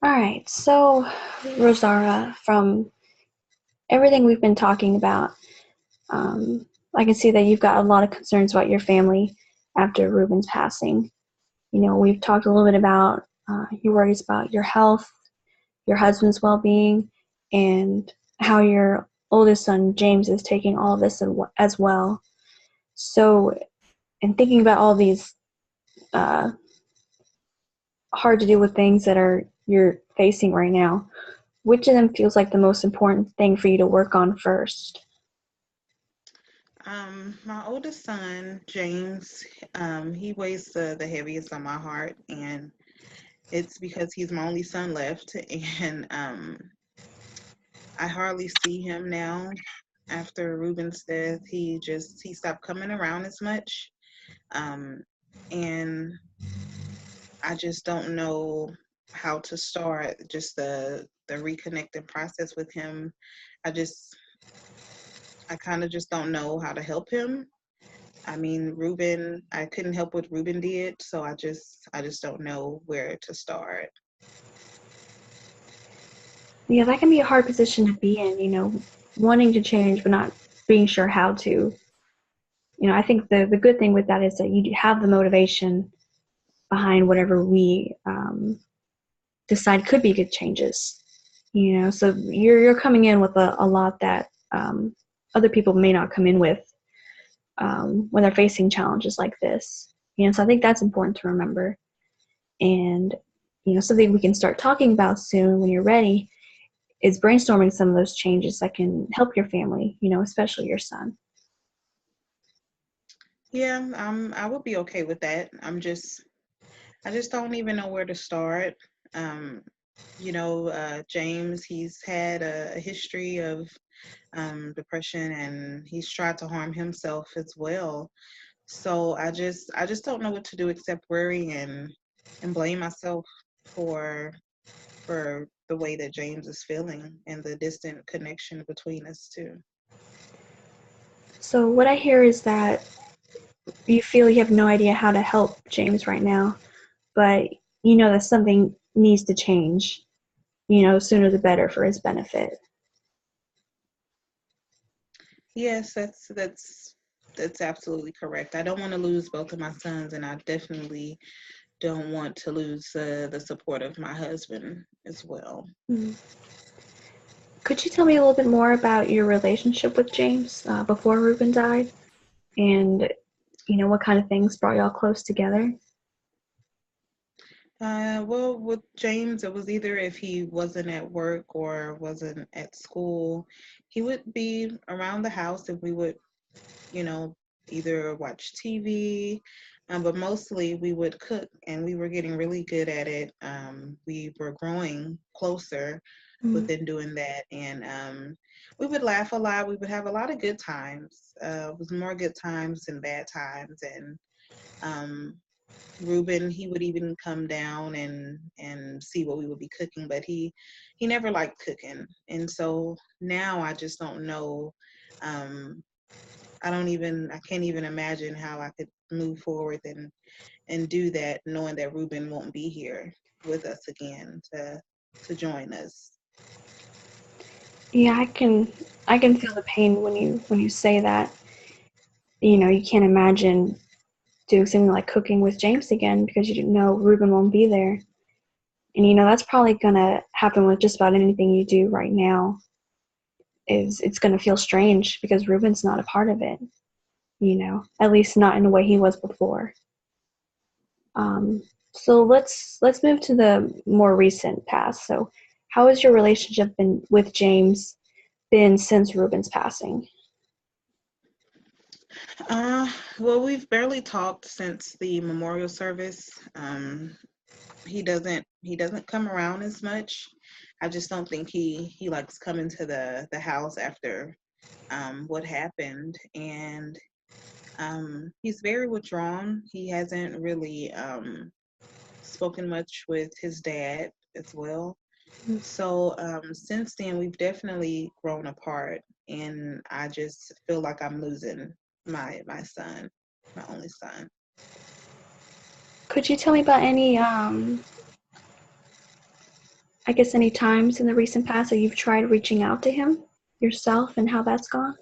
All right, so Rosara, from everything we've been talking about, I can see that you've got a lot of concerns about your family after Ruben's passing. We've talked a little bit about your worries about your health, your husband's well being, and how your oldest son, James, is taking all of this as well. So, in thinking about all these uh, hard to deal with things that you're facing right now, which of them feels like the most important thing for you to work on first? My oldest son, James, he weighs the heaviest on my heart, and it's because he's my only son left, and I hardly see him now. After Ruben's death, he stopped coming around as much, um, and I just don't know how to start just the reconnecting process with him. I just I kind of just don't know how to help him. I mean, Ruben, I couldn't help what Ruben did, so I just don't know where to start. Yeah, that can be a hard position to be in, wanting to change but not being sure how to. I think the good thing with that is that you have the motivation behind whatever we decide could be good changes. So you're coming in with a lot that other people may not come in with when they're facing challenges like this. So I think that's important to remember. And something we can start talking about soon when you're ready is brainstorming some of those changes that can help your family, especially your son. Yeah, I would be okay with that. I just don't even know where to start. Um, James, he's had a history of depression, and he's tried to harm himself as well. So I just don't know what to do except worry and blame myself for for the way that James is feeling and the distant connection between us two. So what I hear is that you feel you have no idea how to help James right now, but you know that something needs to change, sooner the better for his benefit. Yes, that's absolutely correct. I don't want to lose both of my sons, and I definitely don't want to lose the support of my husband as well. Mm. Could you tell me a little bit more about your relationship with James before Ruben died, and what kind of things brought y'all close together? Well, with James, it was either if he wasn't at work or wasn't at school, he would be around the house, and we would, you know, either watch TV, but mostly we would cook, and we were getting really good at it. We were growing closer Mm. within doing that, and we would laugh a lot. We would have a lot of good times. It was more good times than bad times, and um, Ruben, he would even come down and see what we would be cooking, but he never liked cooking, and so now I just don't know. Um, I can't even imagine how I could move forward and do that, knowing that Ruben won't be here with us again to join us. Yeah, I can feel the pain when you say that. You can't imagine doing something like cooking with James again because you know Ruben won't be there. And that's probably gonna happen with just about anything you do right now. Is it's gonna feel strange because Ruben's not a part of it. At least not in the way he was before. Um, so let's move to the more recent past. So, how has your relationship been with James been since Ruben's passing? Uh, well, we've barely talked since the memorial service. He doesn't come around as much. I just don't think he likes coming to the house after what happened, and he's very withdrawn. He hasn't really spoken much with his dad as well. So since then, we've definitely grown apart, and I just feel like I'm losing my son, my only son. Could you tell me about any I guess any times in the recent past that you've tried reaching out to him yourself and how that's gone?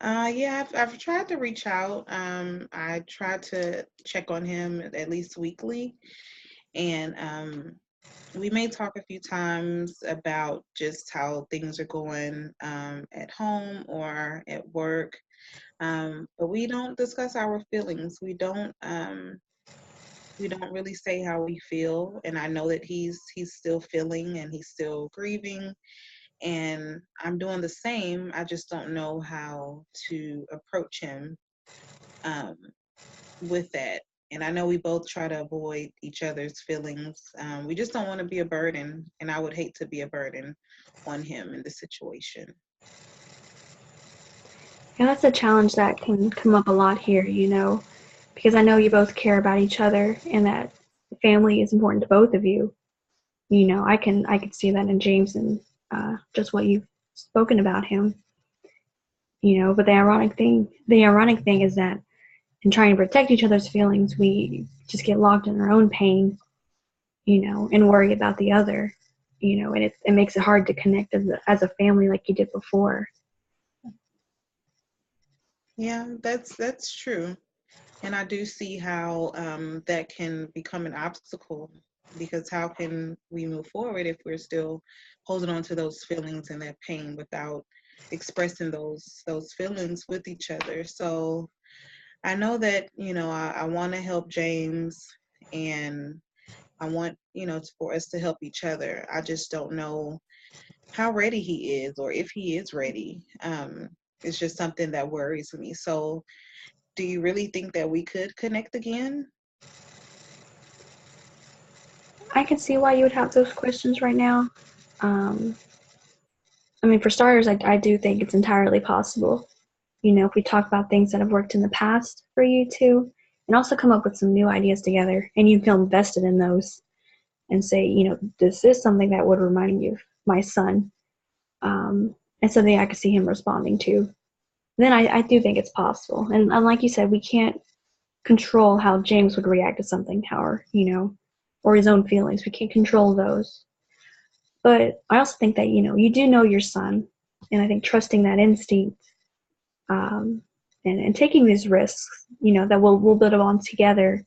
Yeah, I've tried to reach out. I try to check on him at least weekly, and we may talk a few times about just how things are going at home or at work. But we don't discuss our feelings. We don't really say how we feel, and I know that he's still feeling and he's still grieving, and I'm doing the same. I just don't know how to approach him um, with that. And I know we both try to avoid each other's feelings. We just don't want to be a burden, and I would hate to be a burden on him in this situation. Yeah, that's a challenge that can come up a lot here, because I know you both care about each other and that family is important to both of you. I could see that in James and just what you've spoken about him. But the ironic thing is that in trying to protect each other's feelings, we just get locked in our own pain, and worry about the other, and it makes it hard to connect as a family like you did before. Yeah, that's true. And I do see how that can become an obstacle, because how can we move forward if we're still holding on to those feelings and that pain without expressing those feelings with each other? So I know that, I want to help James, and I want, for us to help each other. I just don't know how ready he is or if he is ready. It's just something that worries me. So do you really think that we could connect again? I can see why you would have those questions right now. Um, I mean, for starters, I do think it's entirely possible. If we talk about things that have worked in the past for you two, and also come up with some new ideas together, and you feel invested in those, and say, this is something that would remind you of my son, and something I could see him responding to, then I do think it's possible. And like you said, we can't control how James would react to something, or his own feelings. We can't control those. But I also think that, you do know your son. And I think trusting that instinct, um, and taking these risks, that we'll build on together,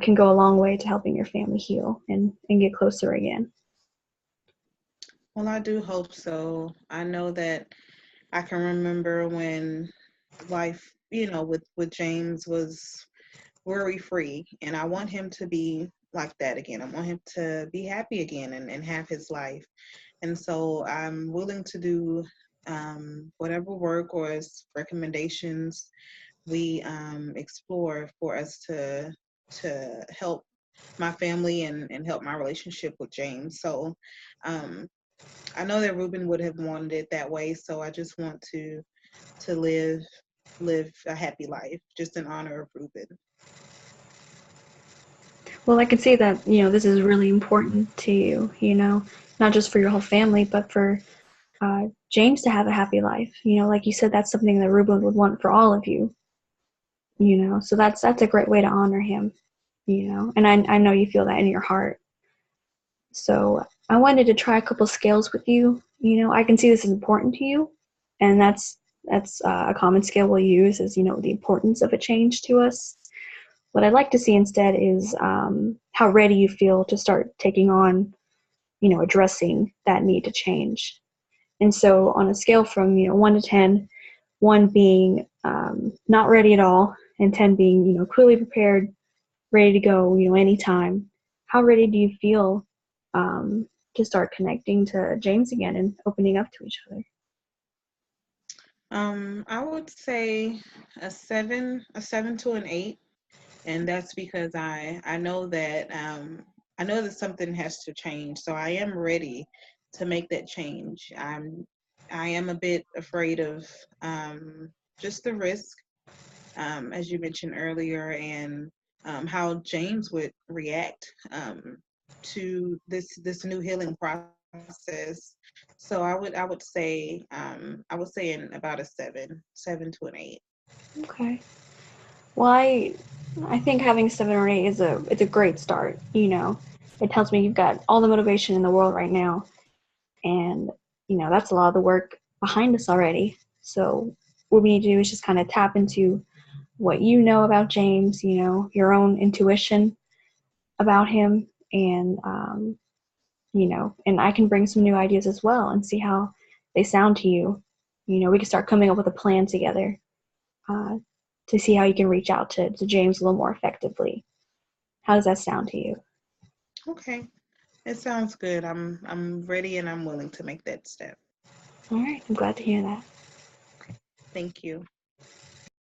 can go a long way to helping your family heal and get closer again. Well, I do hope so. I know that I can remember when life, with James was worry free, and I want him to be like that again. I want him to be happy again and have his life. And so I'm willing to do whatever work or as recommendations we explore for us to help my family and help my relationship with James. So um, I know that Ruben would have wanted it that way. So I just want to live a happy life just in honor of Ruben. Well, I can see that, this is really important to you, not just for your whole family, but for James to have a happy life. Like you said, that's something that Ruben would want for all of you, so that's a great way to honor him, and I know you feel that in your heart. So I wanted to try a couple scales with you. I can see this is important to you, and that's a common scale we'll use is, the importance of a change to us. What I'd like to see instead is how ready you feel to start taking on, addressing that need to change. And so on a scale from, 1 to 10, 1 being not ready at all, and 10 being, clearly prepared, ready to go, anytime, how ready do you feel to start connecting to James again and opening up to each other? I would say a seven to an eight, and that's because I know that something has to change. So I am ready to make that change. I am a bit afraid of just the risk, as you mentioned earlier, and how James would react to this new healing process. So I would say in about a seven to an eight. Okay. Why? I think having 7 or 8 is a great start. It tells me you've got all the motivation in the world right now, and that's a lot of the work behind us already. So what we need to do is just kind of tap into what you know about James, your own intuition about him, and and I can bring some new ideas as well and see how they sound to you. We can start coming up with a plan together uh, to see how you can reach out to James a little more effectively. How does that sound to you? Okay, it sounds good. I'm ready and I'm willing to make that step. All right, I'm glad to hear that. Thank you.